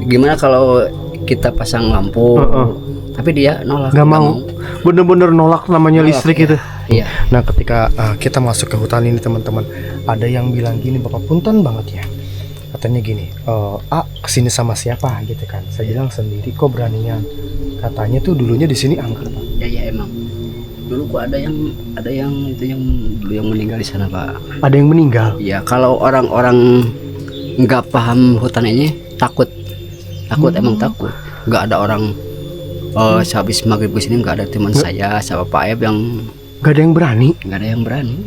gimana kalau kita pasang lampu? Tapi dia nolak. Nggak mau. Bener-bener nolak namanya Nolak, listrik ya. itu. Iya. Nah ketika kita masuk ke hutan ini teman-teman, ada yang bilang gini, Bapak punten banget ya. Katanya gini, kesini sama siapa gitu kan? Saya bilang sendiri, kok beraninya? Katanya tuh dulunya di sini angker Pak. Ya emang. Dulu kok ada yang itu yang dulu yang meninggal di sana Pak. Ada yang meninggal. Ya kalau orang-orang nggak paham hutan ini takut emang takut. Nggak ada orang sehabis maghrib ke sini nggak ada teman saya sama Pak Ayab yang Gak ada yang berani. nggak ada yang berani.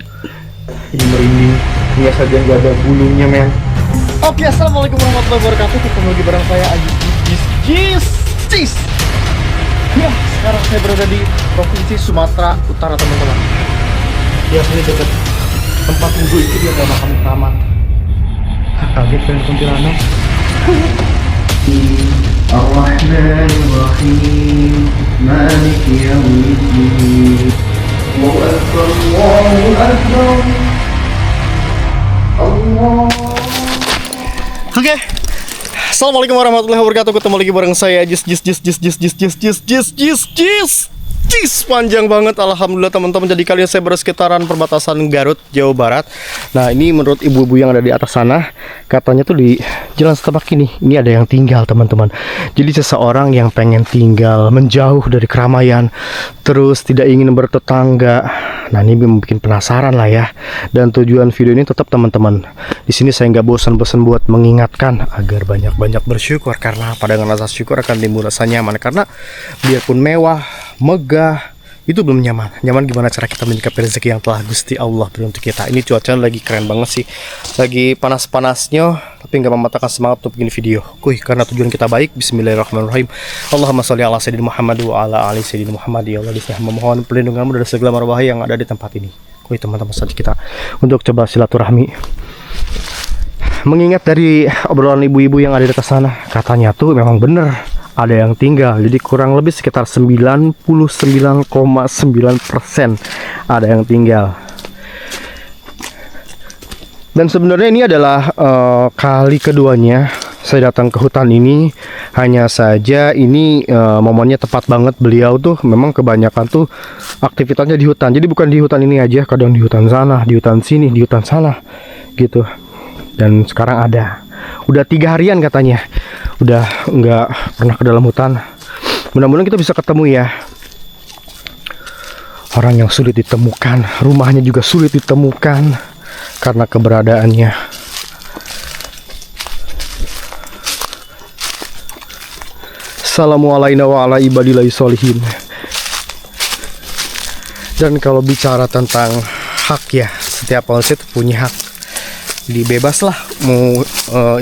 Ini merinding. Lihat saja nggak ada bulunya men. Oke, assalamualaikum warahmatullahi wabarakatuh. Ketemu lagi bareng saya Ajis. Ya, sekarang saya berada di provinsi Sumatera Utara teman-teman. Dia sini dekat tempat wudhu itu dia mau makan taman. Kaget kan kuntilanak. Ar-Rahmanir-Rahim Maliki Yawmiddin. Allahu Akbar, Allahu Akbar. Allah. Oke. Assalamualaikum warahmatullahi wabarakatuh. Ketemu lagi bareng saya Jis. Panjang banget alhamdulillah teman-teman. Jadi kali ini saya bersekitaran perbatasan Garut, Jawa Barat. Nah, ini menurut ibu-ibu yang ada di atas sana, katanya tuh di jalan setapak ini ada yang tinggal teman-teman. Jadi seseorang yang pengen tinggal menjauh dari keramaian, terus tidak ingin bertetangga. Nah, ini bikin penasaran lah ya. Dan tujuan video ini tetap teman-teman, di sini saya nggak bosan-bosan buat mengingatkan agar banyak-banyak bersyukur, karena pada rasa syukur akan timbul rasa nyaman. Karena biarpun mewah, megah, itu belum nyaman. Nyaman gimana cara kita menyikapi rezeki yang telah Gusti Allah beri untuk kita. Ini cuacanya lagi keren banget sih, lagi panas-panasnya, tapi nggak mematahkan semangat untuk bikin video. Karena tujuan kita baik. Bismillahirrahmanirrahim. Allahumma sholli ala sayyidina Muhammad wa ala ali sayyidina Muhammad. Ya Allah, disini memohon perlindunganmu dari segala mara bahaya yang ada di tempat ini. Teman-teman saja kita untuk coba silaturahmi. Mengingat dari obrolan ibu-ibu yang ada di atas sana, katanya tuh memang bener ada yang tinggal. Jadi kurang lebih sekitar 99,9% ada yang tinggal. Dan sebenarnya ini adalah kali keduanya saya datang ke hutan ini. Hanya saja ini momennya tepat banget. Beliau tuh memang kebanyakan tuh aktivitasnya di hutan. Jadi bukan di hutan ini aja, kadang di hutan sana, di hutan sini, di hutan sana gitu. Dan sekarang ada, udah 3 harian katanya, udah nggak pernah ke dalam hutan. Mudah-mudahan kita bisa ketemu ya. Orang yang sulit ditemukan, rumahnya juga sulit ditemukan karena keberadaannya. Assalamualaikum warahmatullahi wabarakatuh. Dan kalau bicara tentang hak ya, setiap manusia punya hak. Dibebas lah mau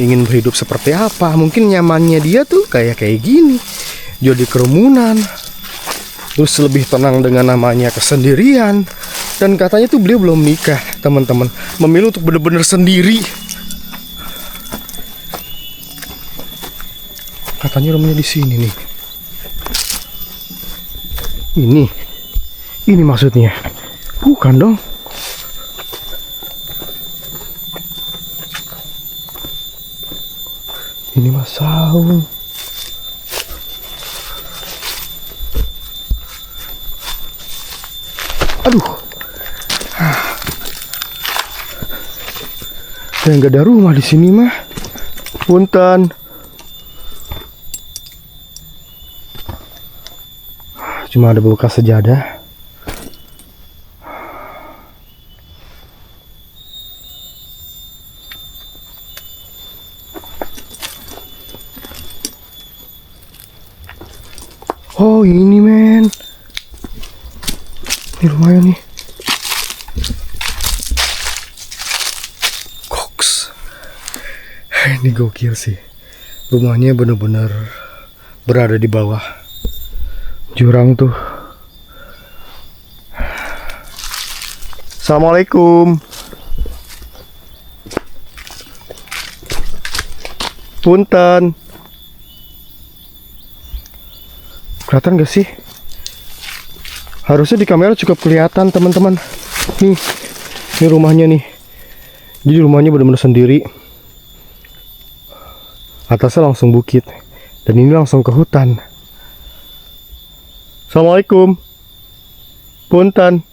ingin berhidup seperti apa. Mungkin nyamannya dia tuh kayak gini, jadi kerumunan, terus lebih tenang dengan namanya kesendirian. Dan katanya tuh beliau belum nikah teman-teman, memilih untuk benar-benar sendiri. Katanya rumahnya di sini nih. Ini maksudnya bukan dong. Ini mah saung. Aduh. Saya nggak ada rumah di sini mah. Punten. Cuma ada bekas sejadah. Oh ini men, ini lumayan nih. Koks. Ini gokil sih. Rumahnya bener-bener berada di bawah jurang tuh. Assalamualaikum. Punten. Kelihatan gak sih? Harusnya di kamera cukup kelihatan teman-teman. Nih, ini rumahnya nih. Jadi rumahnya benar-benar sendiri. Atasnya langsung bukit. Dan ini langsung ke hutan. Assalamualaikum. Punten.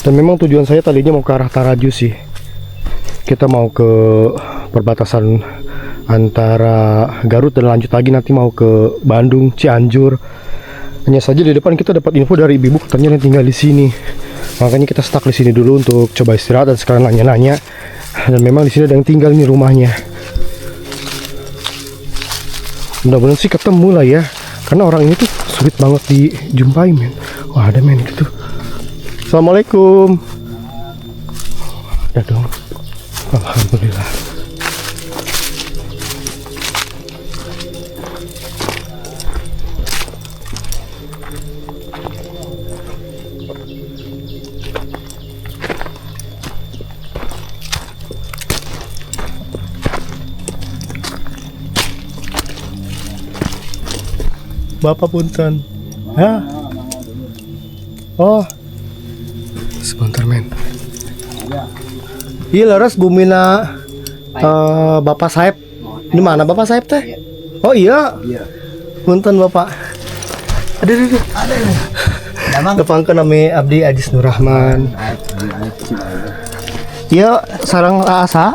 Dan memang tujuan saya tadinya mau ke arah Taraju sih. Kita mau ke perbatasan antara Garut dan lanjut lagi nanti mau ke Bandung, Cianjur. Hanya saja di depan kita dapat info dari ibu katanya yang tinggal di sini. Makanya kita stuck di sini dulu untuk coba istirahat dan sekarang nanya-nanya. Dan memang di sini ada yang tinggal nih rumahnya. Mudah-mudahan sih ketemu lah ya. Karena orang ini tuh sulit banget dijumpai, men. Wah, ada men gitu. Assalamualaikum. Ada dong. Alhamdulillah. Bapak punten. Ya. Oh. Sebentar men. Iya laras bumina Bapak Saeb. Di mana Bapak Saeb teh? Oh iya. Punten Bapak. Aduh. Tepangkeun nami abdi Ajis Nur Rahman. Iya sareng asa.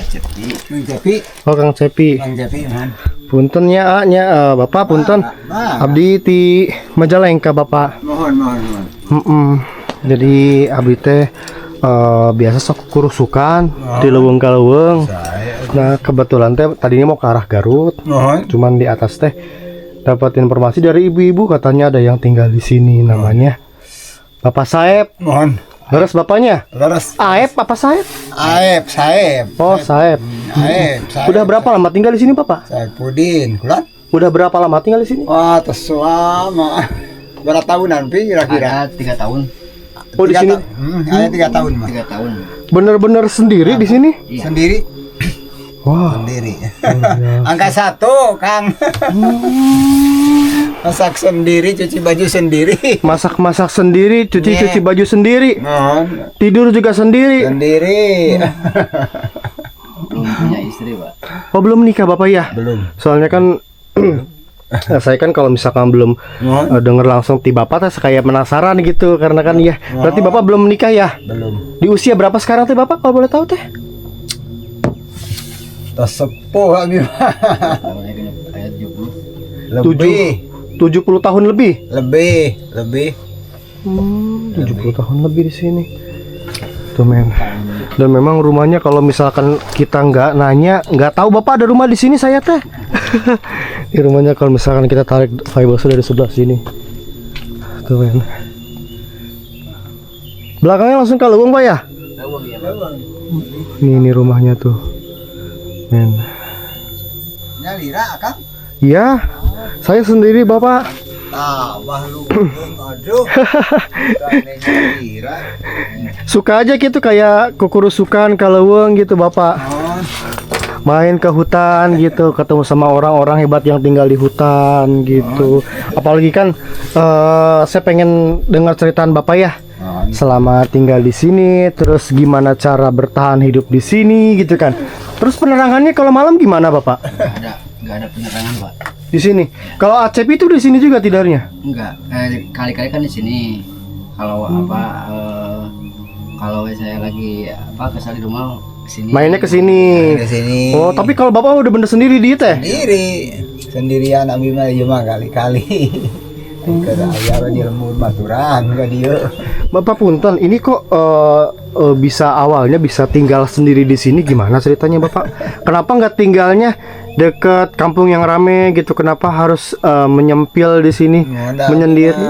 Cepi. Oh Kang Cepi. Punten nya Bapak punten. Abdi ti Majalengka Bapak. Mohon. Jadi abdi teh biasa sok kurusukan di leuweung ka leuweung. Nah, kebetulan teh tadinya mau ke arah Garut. Cuman di atas teh dapat informasi dari ibu-ibu katanya ada yang tinggal di sini namanya Bapak Saeb. Mohon. Leres bapaknya? Leres. Aep apa Saeb? Saeb. Oh, Saeb. Udah berapa lama tinggal di sini, Bapak? Saipudin. Kulat? Udah berapa lama tinggal di sini? Wah, selama berapa tahunan pi kira-kira? Ada 3 tahun. Oh, di sini Ada 3 tahun mah. 3 tahun. bener-bener sendiri di sini? Iya. Sendiri. Wah. Sendiri. Angka 1, Kang. Masak sendiri, cuci baju sendiri. Masak-masak sendiri, cuci-cuci baju sendiri. Mohon. Tidur juga sendiri. Sendiri. Belum punya istri, Pak. Oh, belum nikah Bapak ya? Belum. Soalnya kan saya kan kalau misalkan belum Mohon. denger langsung ti Bapak teh kayak penasaran gitu karena kan ya. Berarti Bapak belum nikah ya? Belum. Di usia berapa sekarang teh Bapak kalau boleh tahu teh? Tas sepuh abi. Tahunnya kena ayat 70. Lebih. 70 tahun lebih. Lebih. 70 tahun lebih di sini. Tuh men. Dan memang rumahnya kalau misalkan kita nggak nanya, nggak tahu Bapak ada rumah di sini saya teh. Di rumahnya kalau misalkan kita tarik fiber dari sebelah sini. Tuh men. Belakangnya langsung ke leuweung Pak ya? Ini rumahnya tuh. Men. Nyalira Kang. Iya. Saya sendiri Bapak. Tambah lu. Aduh. Nyalira. Suka aja gitu kayak kukurusukan ke leuweung gitu Bapak. Main ke hutan gitu, ketemu sama orang-orang hebat yang tinggal di hutan gitu. Apalagi kan saya pengen dengar ceritaan Bapak ya. Selama tinggal di sini, terus gimana cara bertahan hidup di sini gitu kan. Terus penerangannya kalau malam gimana Bapak? Enggak ada penerangan, Pak. Di sini. Kalau Acep itu di sini juga tidurnya? Enggak. Kali-kali kan di sini. Kalau kalau saya lagi kesal di rumah kesini. Mainnya ke sini. Ke sini. Oh, tapi kalau Bapak udah bener sendiri di teh? Sendiri. Sendirian abi mah ieu mah kali-kali. Kada aya di lembur baturan ka dieu. Bapak punten, ini kok bisa awalnya bisa tinggal sendiri di sini gimana ceritanya Bapak? Kenapa nggak tinggalnya deket kampung yang rame gitu? Kenapa harus menyempil di sini, menyendiri?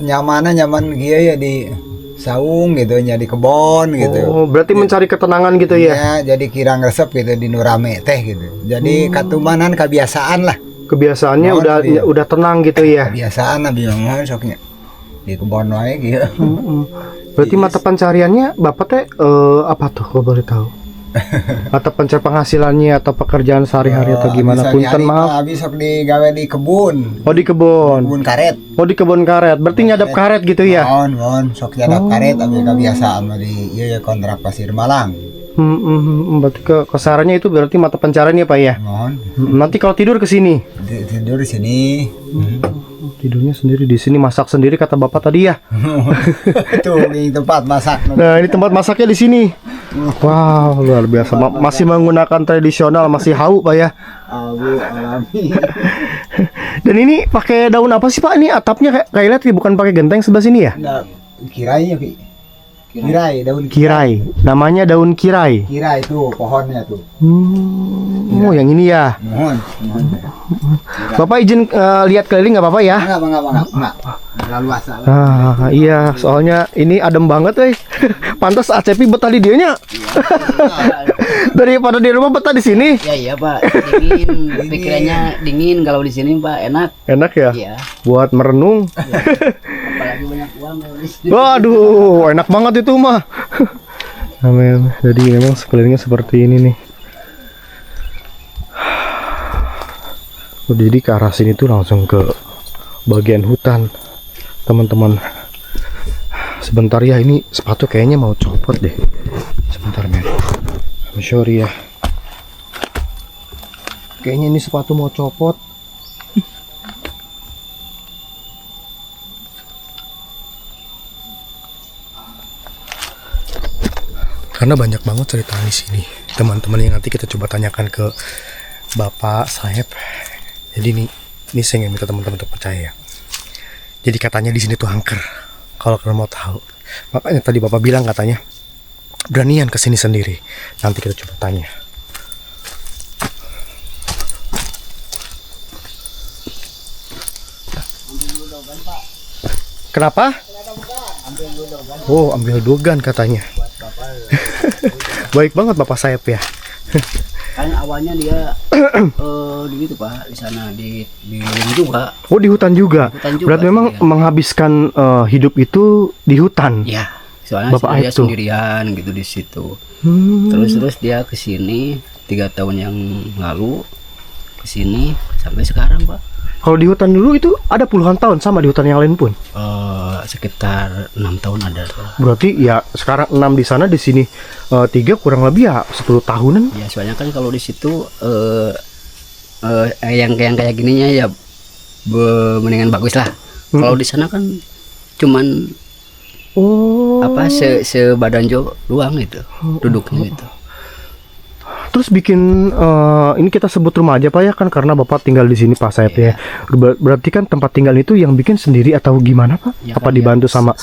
Nyaman kieu ya di saung gitu nya di kebon gitu. Oh, berarti mencari ketenangan gitu ya? Ya, jadi kirang resep gitu di nu rame teh gitu. Jadi katumanan kebiasaan lah. Kebiasaannya Mohon, udah tenang gitu ya? Kebiasaan abi mah soknya. di kebun wae gitu. Berarti mata pencariannya bapak teh apa tuh kalau boleh tahu? Atau penghasilannya atau pekerjaan sehari-hari atau gimana? Punten maaf. Habis sok digawe di kebun. Oh di kebun. Kebun karet. Oh di kebun karet. Berarti nyadap karet gitu ya? Mohon sok nyadap karet tapi kebiasaan mah di ieu kontrak pasir Malang. Berarti kesarannya itu berarti mata pencariannya Pak ya? Mohon. Nanti kalau tidur ke sini. Tidur di sini. Tidurnya sendiri di sini, masak sendiri kata bapak tadi ya. Tuh di tempat masak. Nah ini tempat masaknya di sini. Wow luar biasa. Masih menggunakan tradisional, masih hau Pak ya. Abu alami. Dan ini pakai daun apa sih Pak? Ini atapnya kayak lihat bukan pakai genteng sebelah sini ya? Nah, kirainya Pi. Kirai, daun Kirai. Namanya daun kirai. Kirai itu pohonnya tuh. Oh yang ini ya. Mohon. Bapak izin lihat keliling nggak apa-apa ya? Enggak. Terlalu asal. Iya, soalnya ini adem banget Pantas ACP betah di dianya. Daripada di rumah betah di sini. Iya Pak, dingin, pikirannya dingin kalau di sini Pak, enak. Enak ya? Iya. Buat merenung. Apalagi banyak uang kalau di sini. Waduh, enak banget itu mah. Amin. Jadi memang sekelilingnya seperti ini nih. Jadi ke arah sini tuh langsung ke bagian hutan, teman-teman. Sebentar ya, ini sepatu kayaknya mau copot deh. Sebentar men. I'm sorry ya. Kayaknya ini sepatu mau copot. Karena banyak banget cerita di sini, teman-teman, yang nanti kita coba tanyakan ke Bapak Saeb. Jadi ini saya minta teman-teman untuk percaya ya. Jadi katanya di sini tuh angker. Kalau kalian mau tahu, makanya tadi Bapak bilang katanya beranian kesini sendiri. Nanti kita coba tanya. Kenapa? Oh, ambil dogan katanya. Baik banget Bapak Saeb ya. Kan awalnya dia di gitu Pak, di sana di Lilin juga. Oh di hutan juga. Hutan juga. Berarti memang iya. menghabiskan hidup itu di hutan. Ya, soalnya Bapak dia Aib tuh. sendirian gitu di situ. Terus dia ke sini 3 tahun yang lalu, ke sini sampai sekarang Pak. Kalau di hutan dulu itu ada puluhan tahun, sama di hutan yang lain pun. Sekitar 6 tahun ada. Berarti ya sekarang 6 di sana, di sini 3, kurang lebih ya 10 tahunan. Ya soalnya kan kalau di situ yang kayak gininya ya mendingan bagus lah. Kalau di sana kan cuman sebadan Jo doang itu duduknya gitu. Terus bikin ini kita sebut rumah aja Pak ya, kan karena Bapak tinggal di sini Pak Saeb ya. Berarti kan tempat tinggal itu yang bikin sendiri atau gimana Pak? Ya, Apa kan dibantu sama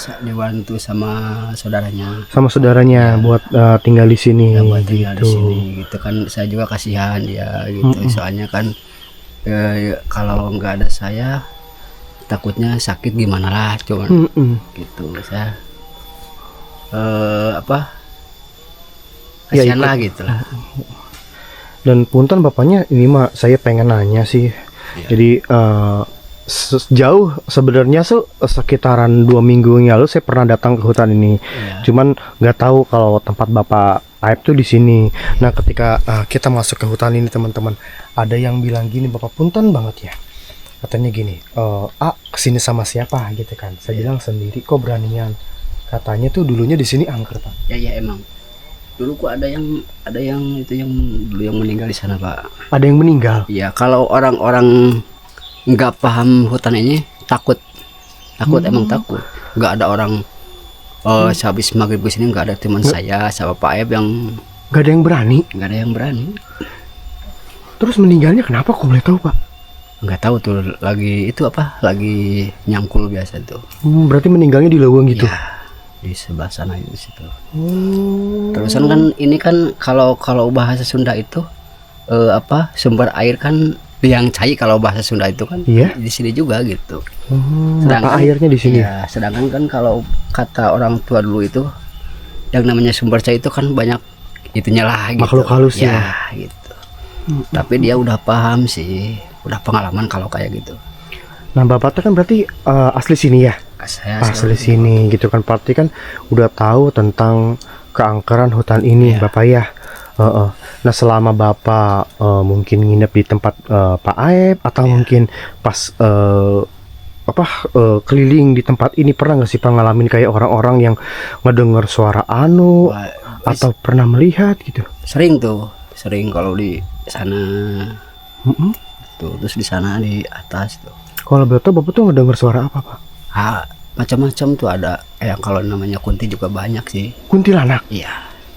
saudaranya? Sama saudaranya buat tinggal di sini. Ya, buat tinggal di gitu. sini gitu kan. Saya juga kasihan ya gitu. Soalnya kan kalau nggak ada saya takutnya sakit gimana lah, cuman gitu saya kasihan lah gitu lah. Dan punten bapaknya, ini mah saya pengen nanya sih. Jadi sejauh sebenarnya sekitaran 2 minggu yang lalu saya pernah datang ke hutan ini. Cuman nggak tahu kalau tempat Bapak Aib tuh di sini. Nah ketika kita masuk ke hutan ini teman-teman, ada yang bilang gini, Bapak punten banget ya. Katanya gini, kesini sama siapa gitu kan? Saya bilang sendiri, kok beranian. Katanya tuh dulunya di sini angker Pak. Ya emang. Dulu kok ada yang itu yang dulu yang meninggal di sana Pak. Ada yang meninggal. Iya, kalau orang-orang nggak paham hutan ini takut emang takut. Nggak ada orang sehabis maghrib ke sini nggak ada teman saya sama Pak Aib yang nggak ada yang berani. Nggak ada yang berani. Terus meninggalnya kenapa? Kok boleh tahu Pak? Nggak tahu tuh, lagi nyangkul biasa tuh. Berarti meninggalnya di leuweung gitu. Ya, di sebelah sana itu situ. Terusan kan ini kan kalau bahasa Sunda itu sumber air kan yang cai, kalau bahasa Sunda itu kan di sini juga gitu. Mata airnya di sini. Ya, sedangkan kan kalau kata orang tua dulu itu yang namanya sumber cai itu kan banyak itunya lah gitu. Makhluk halus ya gitu. Tapi dia udah paham sih, udah pengalaman kalau kayak gitu. Nah Bapak kan berarti asli sini ya, Saya asli sini gitu kan, berarti kan udah tahu tentang keangkeran hutan ini Bapak ya. Nah selama Bapak mungkin nginep di tempat Pak Aep atau mungkin pas keliling di tempat ini, pernah nggak sih Pak ngalamin kayak orang-orang yang ngedengar suara atau pernah melihat gitu? Sering kalau di sana tuh, terus di sana di atas tuh. Kalau betul Bapak tuh ngedengar suara apa Pak? Macam-macam tuh ada, yang kalau namanya kunti juga banyak sih. Kuntilanak? Iya.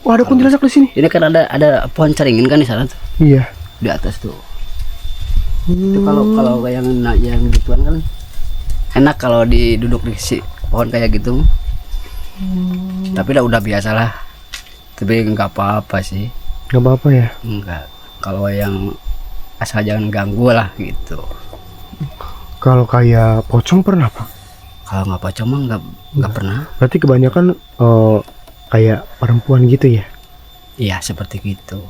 Oh ada kuntilanak di sini? Ini kan ada pohon caringin kan di sana tuh. Iya. Di atas tuh. Itu kalau kayak yang gituan kan enak kalau duduk di pohon kayak gitu. Tapi udah biasa lah. Tapi nggak apa-apa sih. Nggak apa-apa ya? Enggak. Kalau yang asal jangan ganggu lah gitu. Kalau kayak pocong pernah Pak? Kalau nggak pocong mah nggak pernah. Berarti kebanyakan kayak perempuan gitu ya? Iya seperti gitu.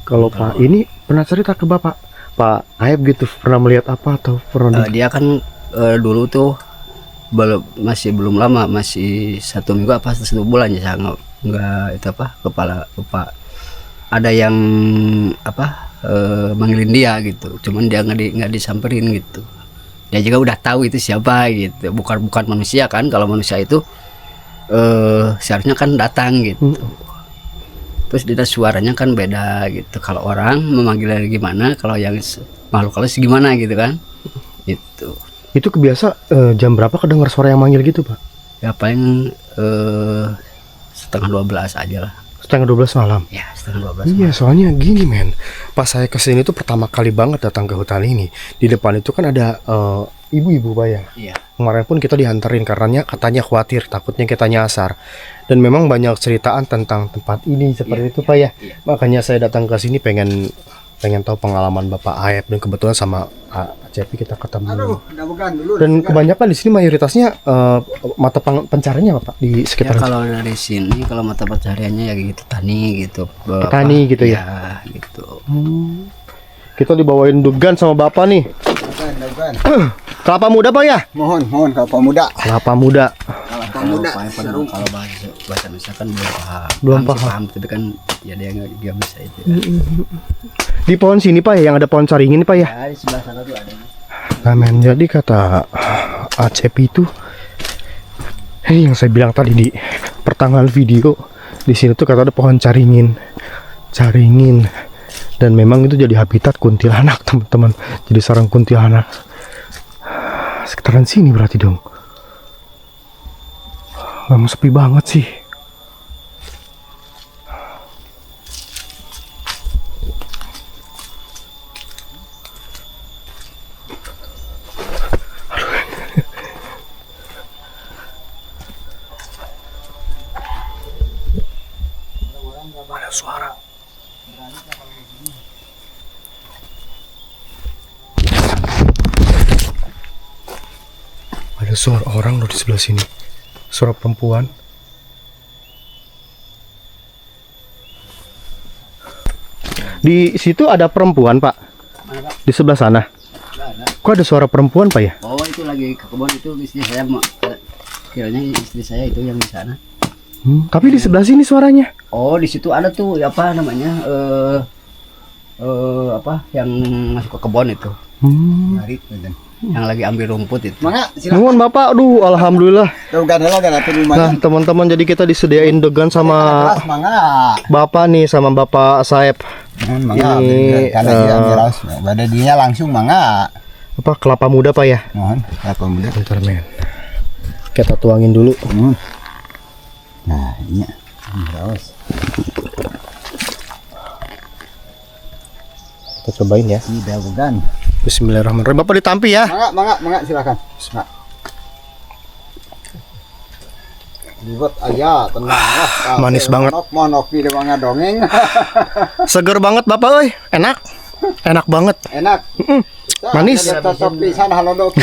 Kalau Pak ini pernah cerita ke Bapak, Pak Aep gitu, pernah melihat apa atau pernah? Dia kan dulu tuh masih belum lama, masih 1 minggu apa 1 bulan ya, saya nggak itu apa kepala lupa. Ada yang manggilin dia gitu, cuman dia nggak disamperin gitu. Dia juga udah tahu itu siapa gitu, bukan manusia kan. Kalau manusia itu seharusnya kan datang gitu. Terus dia suaranya kan beda gitu. Kalau orang memanggilnya gimana, kalau yang makhluk halus gimana gitu kan. Gitu. Itu kebiasa jam berapa kedengar suara yang manggil gitu Pak? Ya paling 11:30 aja lah. 11:30 malam? Ya 11:30 Iya soalnya gini men, pas saya kesini tuh pertama kali banget datang ke hutan ini. Di depan itu kan ada ibu-ibu Pak ya. Iya. Kemarin pun kita diantarin karena katanya khawatir, takutnya kita nyasar. Dan memang banyak ceritaan tentang tempat ini seperti itu Pak ya. Makanya saya datang ke sini pengen tahu pengalaman Bapak Aep, dan kebetulan sama Cepi kita ketemu. Dan kebanyakan di sini mayoritasnya mata pencariannya Pak di sekitar. Ya, kalau dari sini kalau mata pencariannya ya gitu tani gitu. Petani gitu ya. Gitu. Kita dibawain dugan sama Bapak nih. Kelapa muda Pak ya? Mohon kelapa muda. Kelapa muda. Kalau bahasa Indonesia kan Belum sih, paham. tapi kan ya dia nggak bisa itu. Di pohon sini Pak ya, yang ada pohon caringin Pak ya? Ya di sebelah sana tuh ada. Nah men, jadi kata Acep itu, ini yang saya bilang tadi di pertengahan video, di sini tuh kata ada pohon caringin, dan memang itu jadi habitat kuntilanak teman-teman, jadi sarang kuntilanak. Sekitaran sini berarti dong. Memang sepi banget sih. Ada suara. Ada suara orang loh di sebelah sini. Suara perempuan. Di situ ada perempuan Pak. Di sebelah sana. Kok ada suara perempuan Pak ya? Oh itu lagi ke kebun, itu istri saya, kiranya istri saya itu yang di sana. Tapi di sebelah sini suaranya. Oh di situ ada tuh apa namanya yang masuk ke kebun itu. Yang lagi ambil rumput itu. Mangga, silakan. Nuhun Bapak, aduh alhamdulillah. Nah, Nah teman-teman, jadi kita disediain degan sama mangga. Bapak nih, sama Bapak Saep. Mangga, Ini karena dia miras. Pada dia langsung mangga. apa, kelapa muda Pak ya? Mohon, kelapa muda. Bentar men, kita tuangin dulu. Nah, ini terus. Kita cobain ya. Ini daun. Bismillahirrahmanirrahim. Bapak ditampi ya. Mangga, silakan. Nah. Dibuat aja, tenang lah. Manis banget. Monok di mangga dongeng. Seger banget Bapak, oi. Enak. Enak banget. Enak. Manis. Tetap pisan halodok.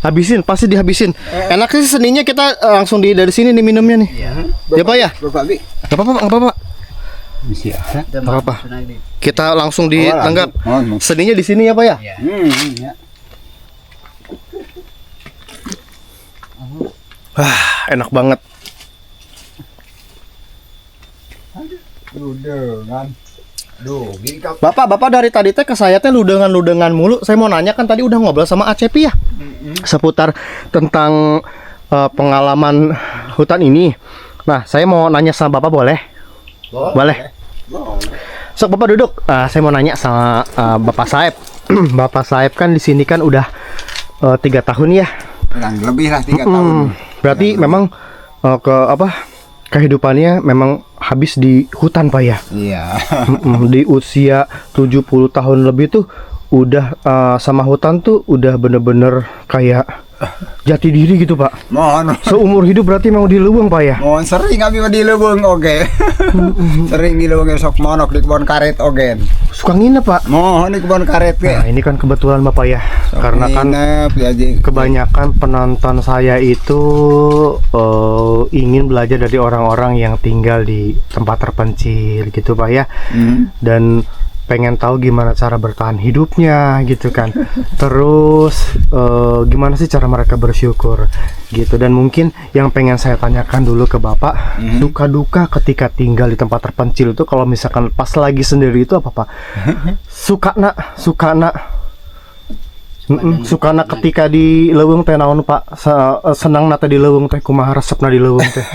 Habisin, pasti dihabisin. Enak sih seninya, kita langsung dari sini nih minumnya nih. Ya Pak ya? Bapak Bi. Gak apa-apa, gak apa-apa. Bisa. Gak apa-apa. Kita langsung ditanggap. Seninya di sini ya Pak ya? Ya. Ya. Enak banget. Ludengan. Duh, gini kap. Bapak dari tadi teh ke saya teh ludengan mulu. Saya mau nanya kan tadi udah ngobrol sama Acepi ya, seputar tentang pengalaman hutan ini. Nah, saya mau nanya sama Bapak boleh? Boleh. Sok Bapak duduk. Saya mau nanya sama Bapak Saeb. Bapak Saeb kan di sini kan udah 3 tahun ya. Kurang lebih lah 3 tahun. Berarti memang kehidupannya memang habis di hutan Pak ya. Iya. Di usia 70 tahun lebih tuh udah sama hutan tuh udah bener-bener kayak jati diri gitu Pak. Mohon. Seumur hidup berarti mau di Leuweung Pak ya. Mohon sering abi di Leuweung oge. Sering di Leuweung sok monok di kebun karet oge. Suka nginep Pak. Mohon di kebun karet ge. Nah ini kan kebetulan Bapak ya. Sok Karena kan nginep, jadi kebanyakan penonton saya itu ingin belajar dari orang-orang yang tinggal di tempat terpencil gitu Pak ya. Dan pengen tahu gimana cara bertahan hidupnya gitu kan. Terus gimana sih cara mereka bersyukur gitu. Dan mungkin yang pengen saya tanyakan dulu ke Bapak, duka duka ketika tinggal di tempat terpencil itu kalau misalkan pas lagi sendiri itu apa Pak? Sukana ketika di Leuweung teh naon Pak? Senang nate di Leuweung teh kumaha resepna di Leuweung teh?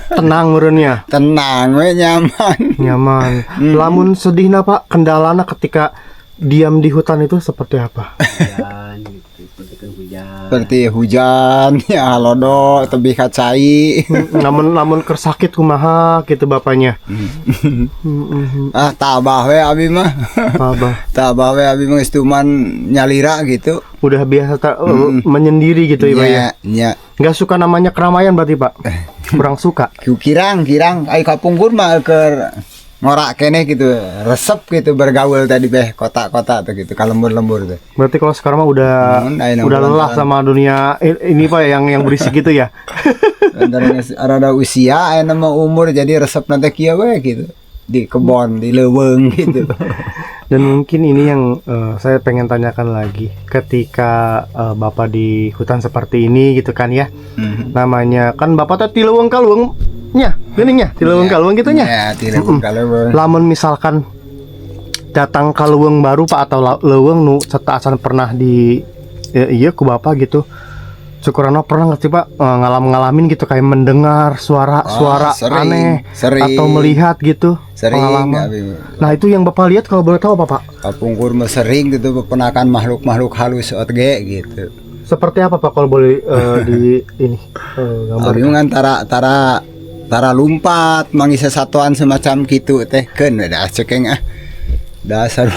Tenang meureunnya. tenang we nyaman. Nyaman. Lamun sedihna Pak, kendalana ketika diam di hutan itu seperti apa? Hujan gitu, seperti kan hujan. Seperti hujan ya lodo tebih kacai. Namun kersakit kumaha gitu bapaknya. Tabah we abi mah. Abah Tabah we abi mah geus tuman nyalira gitu. udah biasa menyendiri gitu ya Pak ya. Nya. Nggak suka namanya keramaian berarti Pak. Kurang suka. Kirang ai kapungkur mah keur ngorak kene gitu, resep gitu bergaul tadi beh kota-kota tuh gitu, kalembur-lembur tuh. Berarti kalau sekarang mah udah lelah sama dunia ini Pak yang berisik gitu ya. Ada usia, aya nama umur jadi resep nanti kieu we gitu. Di kebon, di Leuweung gitu. Dan mungkin ini yang saya pengen tanyakan lagi ketika Bapak di hutan seperti ini gitu kan ya. Namanya kan Bapak teh ti Leuweung ka Leuweung nya, geuningnya ti Leuweung ka Leuweung gitu nya. Ya, ti Leuweung ka Leuweung. Lamun misalkan datang ka Leuweung baru Pak atau Leuweung nu cetaasan pernah di iya ku Bapak gitu. Syukurana pernah nggak sih Pak ngalamin gitu kayak mendengar suara aneh atau melihat gitu pengalaman. Nah itu yang Bapak lihat kalau boleh tahu Pak? Kapungkur mah sering gitu penakan makhluk-makhluk halus oge gitu. Seperti apa Pak kalau boleh di ini gambarkan? Tara lumpat mangisa satuan semacam gitu teh keun da cekeng dasar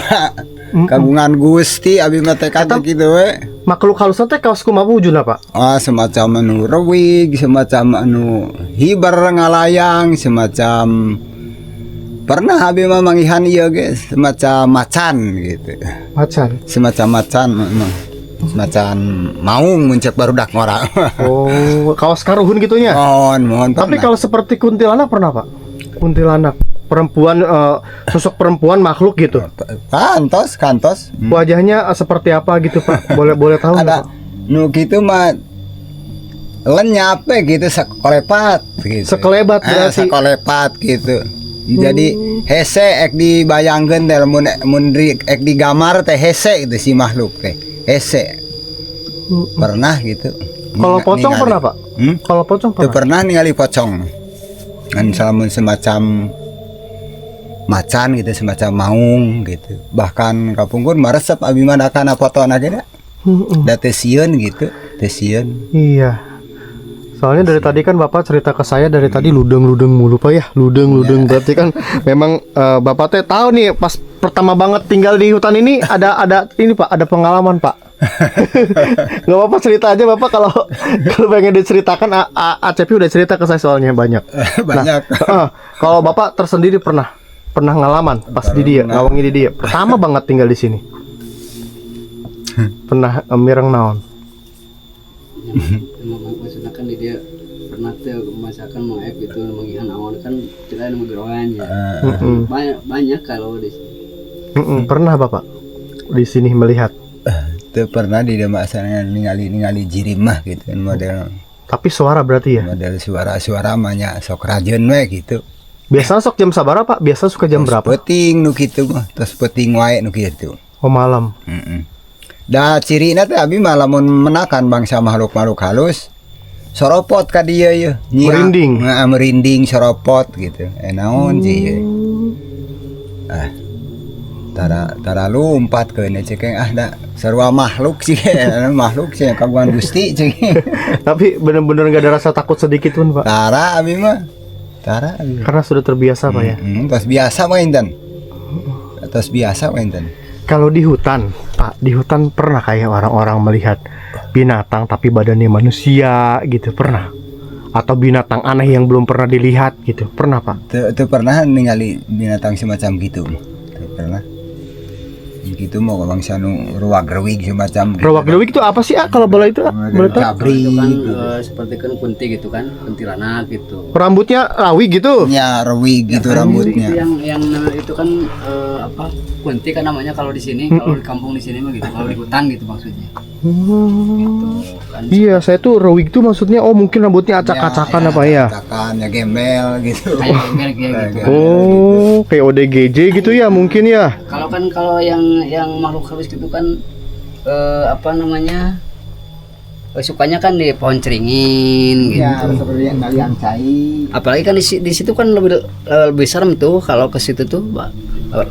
kagungan Gusti abi mah teh kata gitu we. Makhluk halus teh kaos kumaha wujudna Pak? Semacam anu rewig, semacam anu hibar ngalayang, semacam pernah abi mah mangihan ieu ge semacam macan gitu. Macan. Semacam macan semacam maung muncak barudak ngora. Oh, kaos karuhun gitunya. Mohon. Tapi kalau seperti kuntilanak pernah Pak? Kuntilanak perempuan sosok perempuan makhluk gitu. Kantos. Wajahnya seperti apa gitu Pak? Boleh tahu ada nu gitu mah lenyap gitu sekelepat gitu. Sekelebat berarti. Sekelepat gitu. Jadi hese ek dibayangkeun teh mun ek digambar teh hese gitu si makhluk teh. Hese. Pernah gitu. Kalau pocong pernah Pak? Kalau pocong pernah? Pernah ningali pocong. Kan semacam macan gitu, semacam maung gitu. Bahkan kapungkur meresep abi mah kana fotona ge da. Da teh sieun gitu, teh sieun. Iya. Soalnya dari tadi kan Bapak cerita ke saya dari tadi ludeng mulu Pak ya. Ludeng berarti kan memang Bapak teh tahu nih pas pertama banget tinggal di hutan ini ada ini Pak, ada pengalaman Pak. Nggak apa-apa cerita aja Bapak kalau pengen diceritakan. Acepi udah cerita ke saya soalnya banyak. Nah, kalau Bapak tersendiri pernah ngalaman pas di dia ngawangi di dia pertama banget tinggal di sini. Pernah mireng naon? Maksudnya kan dia pernah tuh masakan mau gitu mengihan awan kan kita nemu gerohan ya. Banyak kalau di sini. Pernah Bapak di sini melihat? Tuh pernah di masa ningali jirimah gitu kan model. Tapi suara berarti ya? Model suara mahnya sok rajeun we gitu. Biasa sok jam sabaraha Pak? Biasa suka jam berapa? Peting nu kitu mah, tos peting wae nu kitu. Oh malam. Da cirina teh abi mah lamun menakan bangsa makhluk-makhluk halus soropot ka dieu ye. Merinding. Heeh, merinding soropot gitu. Naon sih ye. Tara lompat ke cek da sarua makhluk sih makhluk sih kaguan Gusti cek. Tapi bener-bener gak ada rasa takut sedikit pun Pak? Tara abi mah. Tara abi. Karena sudah terbiasa Pak ya? Terus biasa main dan. Terus biasa main dan. Kalau di hutan Pak, di hutan pernah kayak orang-orang melihat binatang tapi badannya manusia gitu, pernah? Atau binatang aneh yang belum pernah dilihat gitu, pernah Pak? Tuh pernah ningali binatang semacam gitu. Tuh pernah. Gitu mau bangsa nu ruwag-ruwig semacam gitu. Ruwag-ruwig itu apa sih kalau bola itu? Boleh tahu? Cabri Itu kan gitu. seperti kan kunti gitu kan, kuntilanak gitu. Rambutnya rawi gitu? Ya ruwig gitu Itu rambutnya. yang itu kan apa? Kunti kan namanya kalau di sini, kalau di kampung di sini mah gitu. Kalau di hutan gitu maksudnya. Gitu kan. Iya, saya tuh ruwig tuh maksudnya mungkin rambutnya acak-acakan apa ya? Acakan ya gembel gitu. Kayak gembel kayak gitu. Oh, kayak ODGJ gitu ya mungkin ya? Kalau yang makhluk halus gitu kan apa namanya? Sukanya kan di pohon ceringin gitu. Ya seperti yang kalian cai. Apalagi kan di situ kan lebih serem tuh kalau ke situ tuh, Mbak.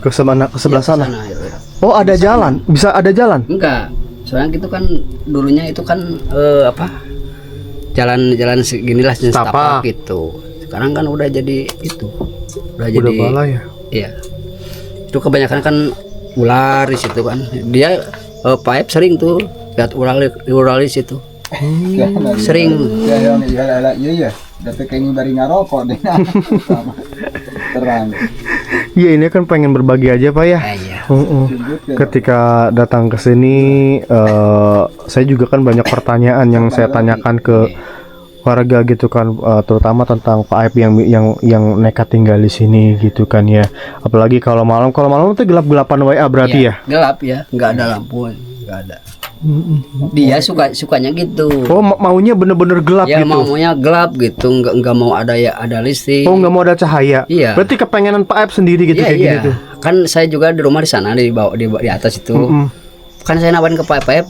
Ke sebelah sana. Gitu. Oh, ada jalan? Bisa ada jalan? Enggak. Soalnya gitu kan dulunya itu kan apa? Jalan seginilah jenis Setapak. tapak gitu. Sekarang kan udah jadi itu. Udah jadi bala ya? Iya. Itu kebanyakan kan ular di situ kan. Dia Paep sering tuh lihat ular di situ. Sering. Iya. Tapi kayaknya bari ngarokok deh. Terang. Iya, ini kan pengen berbagi aja Pak ya. Iya. Ketika datang ke sini, saya juga kan banyak pertanyaan yang saya tanyakan ke warga gitu kan, terutama tentang Pak Aib yang nekat tinggal di sini gitu kan ya. Apalagi kalau malam itu gelap-gelapan WA berarti ya. Gelap ya, nggak ada lampu, nggak ada. Dia sukanya gitu. Oh, maunya bener-bener gelap Ya gitu. maunya gelap gitu, nggak mau ada listrik. Oh, nggak mau ada cahaya. Iya. Berarti kepengenan Pak Aib sendiri gitu kayak gini tuh. Kan saya juga di rumah di sana di bawah di atas itu. Kan saya nawarin ke Pak Aib,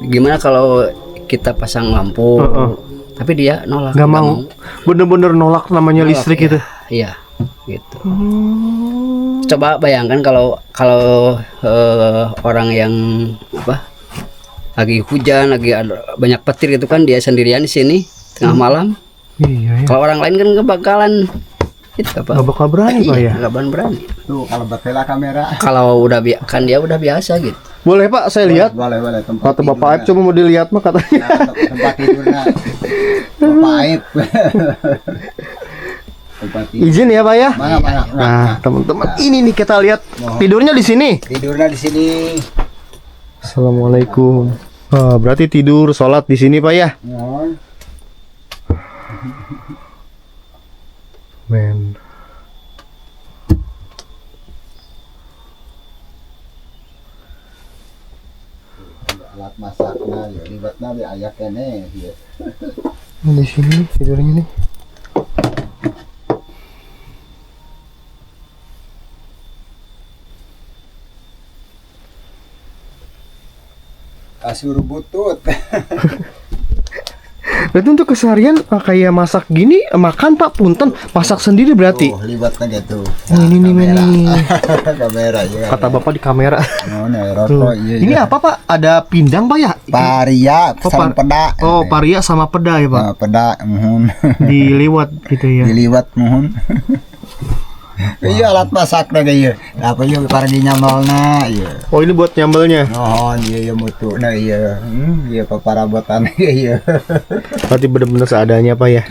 gimana kalau kita pasang lampu? Tapi dia nolak. Nggak mau. Bener-bener nolak namanya listrik itu. Iya, gitu. Coba bayangkan kalau orang yang apa? Lagi hujan, lagi ada banyak petir gitu kan, dia sendirian di sini tengah malam. Iya ya. Kalau orang lain kan nggak bakalan itu apa? Nggak bakal berani Pak ya. Nggak berani. Tuh kalau batela kamera. Kalau udah kan dia udah biasa gitu. Boleh Pak, saya lihat. Boleh Kata Bapak Aib coba mau dilihat mah katanya. tempat tidurnya. Bapak Aib. Tempat tidur. Izin ya Pak ya. Mana. Nah, teman-teman, ini nih kita lihat tidurnya di sini. Tidurnya di sini. Assalamualaikum. Berarti tidur, sholat di sini Pak ya. Men. Alat masaknya ya libatnya di ayak kene ya. Di sini nih tidurnya nih. Kasur butut. Berarti untuk keseharian kayak masak gini, makan Pak punten, masak sendiri berarti. Oh, libatnya gitu. Oh, ini nih nih. Kamera ya. Kata Bapak di kamera. Oh, nah, rokok iya. Ini apa Pak? Ada pindang Pak ya? Paria sama peda. Oh, paria sama peda ya Pak. Nah, peda mohon. Diliwat gitu ya. Diliwat mohon. Iya alat masak na gaya. Apa yung para di nyamal na. Iya. Oh, ini buat nyambelnya. Mohon iya mutu na iya. Iya paparabotan iya. Berarti benar-benar seadanya Pak ya.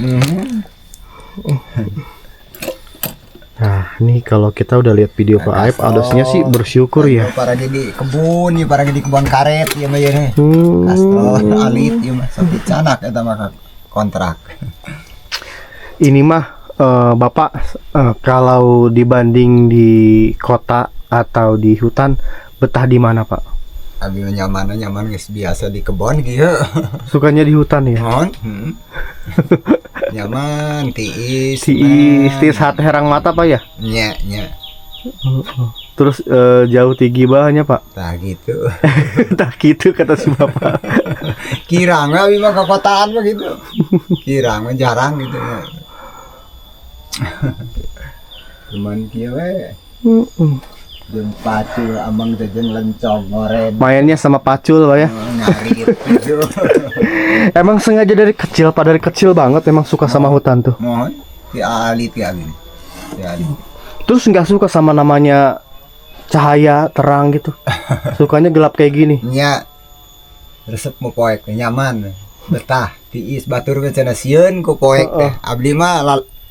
Nah, ini kalau kita udah lihat video Pak Aib, harusnya sih bersyukur ya. Para di kebun, ya para di kebun karet ya mah ya. Kastro alit ya mah sampai canak eta mah kontrak. Ini mah Bapak, kalau dibanding di kota atau di hutan, betah di mana Pak? Abi nyaman geus biasa di kebon gitu. Sukanya di hutan ya. Mohon. Nyaman, tiis. Tiis hati herang mata Pak ya. Nya. Terus jauh tinggi bahannya Pak. Tah gitu. Tak gitu kata si Bapak. Kirang abi mah ke kotaan mah gitu. Kirang mah jarang gitu. Cuman kieu we. Jeung pacul amang teh jeung lencong ngoren. Mainnya sama pacul Pak ya. Ngarit gitu. Emang sengaja dari kecil Pak, dari kecil banget emang suka sama hutan tuh. Mohon ti ali ti abi. Ti ali. Terus nggak suka sama namanya cahaya terang gitu. Sukanya gelap kayak gini. Nya resep mu poek teh nyaman. Betah tiis batur ge cenah sieun ku poek teh. Abdi mah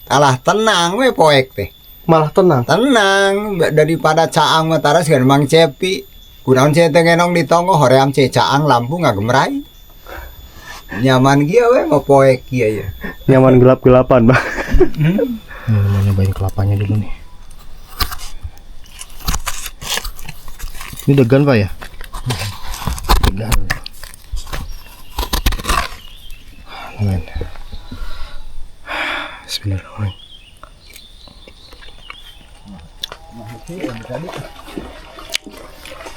alah tenang we poek teh. Malah tenang. Tenang daripada caang mah taras kan Mang Cepi. Kunaon ce teh ngenong di tonggo hoream ce caang lampu ngagemrai. Nyaman kieu we mau poek kieu ya. Nyaman gelap-gelapan, Bang. Mau nyobain kelapanya dulu nih. Ini degan Pak ya? Degan. Amin. Bismillahirrahmanirrahim.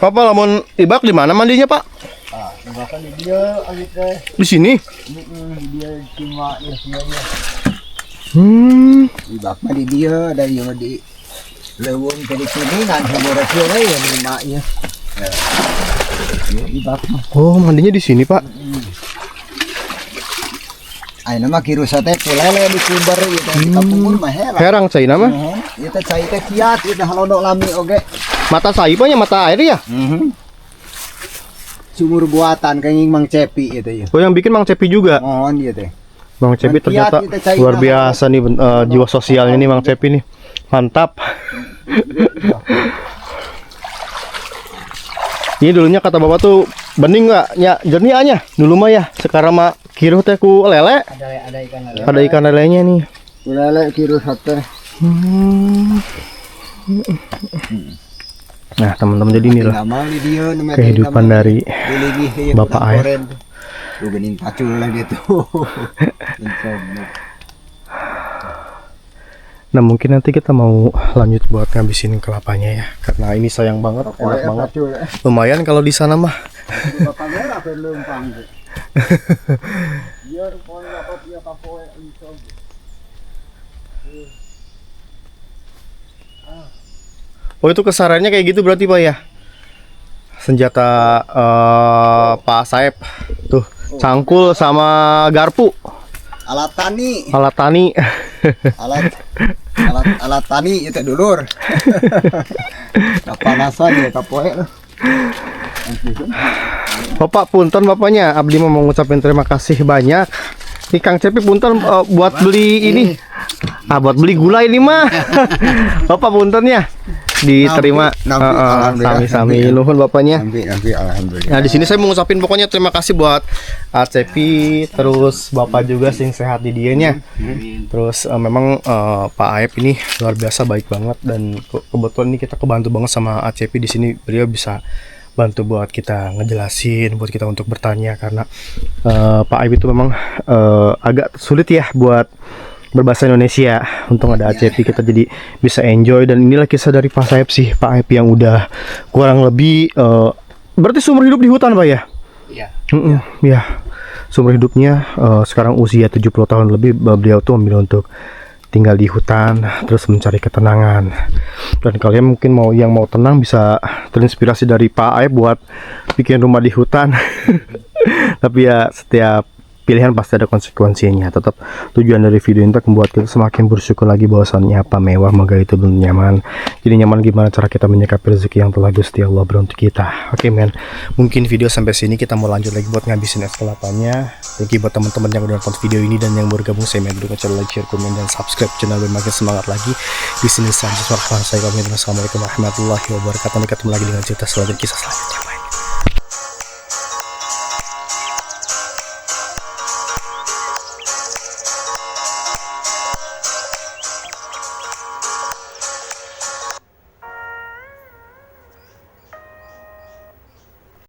Papa lamun ibak di mana mandinya Pak? Ah, bahkan di dia alik teh. Di sini? Di dia cuma ya sia. Ibak mah di dia dari mah di leuweung teh di sini ngan sabora kieu we ya lima ya. Ibak mah. Oh, mandinya di sini Pak. Ayeuna mah kirusa teh kulele di kumbar ieu teh di kampung mah herang. Herang cai nama? Ieu teh cai teh kiat ieu teh halodok lami oge. Mata saipanya mata air ya? Sumur buatan kenging Mang Cepi ieu teh ya. Oh, yang bikin Mang Cepi juga. Mohon ieu teh. Bang Cepi ternyata luar biasa nih jiwa sosialnya nih Mang Cepi nih. Mantap. Ini dulunya kata Bapak tuh bening nggak? Ya jernih aja dulu mah ya. Sekarang mah kiruh teh ku lele. Ada ikan lele. Ada ikan lelenya nih. Lele kirusa teh. Nah teman-teman, jadi inilah kehidupan dari Bapak Air. Lu gening pacul lah gitu. Nah mungkin nanti kita mau lanjut buat ngabisin kelapanya ya, karena ini sayang banget, enak banget. Lumayan kalau di sana mah. Oh itu kesarannya kayak gitu berarti Pak ya? Senjata Pak Saeb tuh, cangkul sama garpu. Alat tani. Alat tani. alat tani itu dulur. Kapanasan ya kapoe. Bapak punten bapaknya, abdi mau ngucapin terima kasih banyak. Nih Kang Cepi punten buat beli ini. Buat beli gula ini mah. Bapak punten ya. Diterima sami-sami nuhun bapaknya. Nanti alhamdulillah. Nah di sini saya mau ngucapin pokoknya terima kasih buat Cepi, terus Bapak juga sing sehat di dianya. Terus memang Pak Aep ini luar biasa baik banget, dan kebetulan ini kita kebantu banget sama Cepi di sini. Beliau bisa bantu buat kita ngejelasin, buat kita untuk bertanya, karena Pak Aep itu memang agak sulit ya buat berbahasa Indonesia. Untung ada ACP, kita jadi bisa enjoy. Dan inilah kisah dari Pak Saeb sih, Pak Aep yang udah kurang lebih berarti seumur hidup di hutan Pak ya? Iya. Ya, seumur hidupnya sekarang usia 70 tahun lebih beliau tuh memilih untuk tinggal di hutan, terus mencari ketenangan. Dan kalian mungkin yang mau tenang bisa terinspirasi dari Pak Aep buat bikin rumah di hutan. Tapi ya setiap pilihan pasti ada konsekuensinya. Tetap tujuan dari video ini untuk membuat kita semakin bersyukur lagi bahwasannya apa mewah maka itu belum nyaman. Jadi nyaman gimana cara kita menyikapi rezeki yang telah Gusti Allah beri untuk kita. Oke men, mungkin video sampai sini, kita mau lanjut lagi buat ngabisin es kelapanya. Thank you buat teman-teman yang udah nonton video ini dan yang baru gabung. Saya Medru, channel like, share, komen, dan subscribe channel biar makin semangat lagi. Di sini saya Assalamualaikum warahmatullahi wabarakatuh. Ketemu lagi dengan cerita selanjutnya, kisah selanjutnya.